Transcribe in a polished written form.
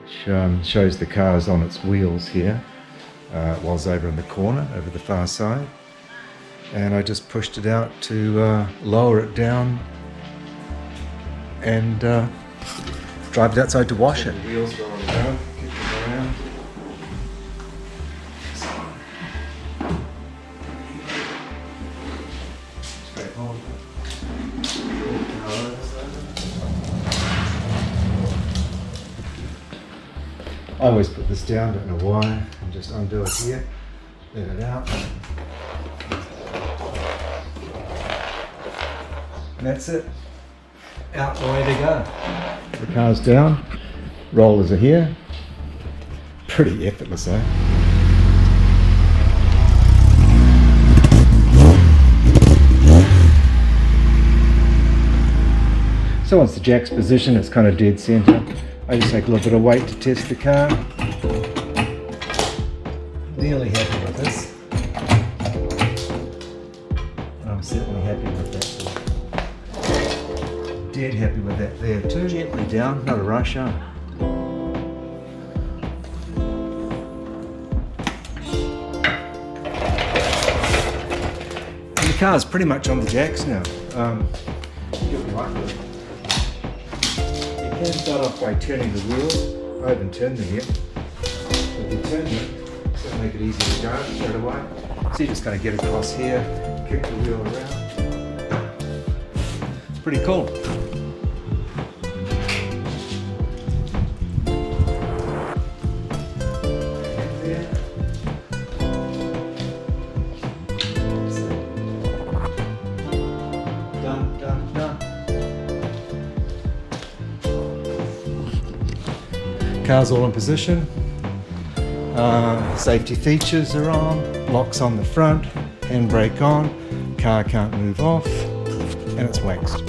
which shows the car's on its wheels here. It was over in the corner, over the far side. And I just pushed it out to lower it down and drive it outside to wash it. The wheels rolling down, kick them around. Straight on. I always put this down, don't know why, and just undo it here, let it out. And that's it. Out the way to go. The car's down, rollers are here. Pretty effortless, eh? So once the jack's positioned, it's kind of dead center. I just take a little bit of weight to test the car. Nearly happy with this. I'm certainly happy with that. Dead happy with that there too. Gently down, not a rush, huh? And the car's pretty much on the jacks now. You'll be right with it. You can start off by turning the wheels. I haven't turned them yet. If you turn them, it's going to make it easy to go straight away. So you're just going to get across here, kick the wheel around. It's pretty cool. Done, done, done. Car's all in position. Safety features are on, locks on the front, handbrake on, car can't move off, and it's waxed.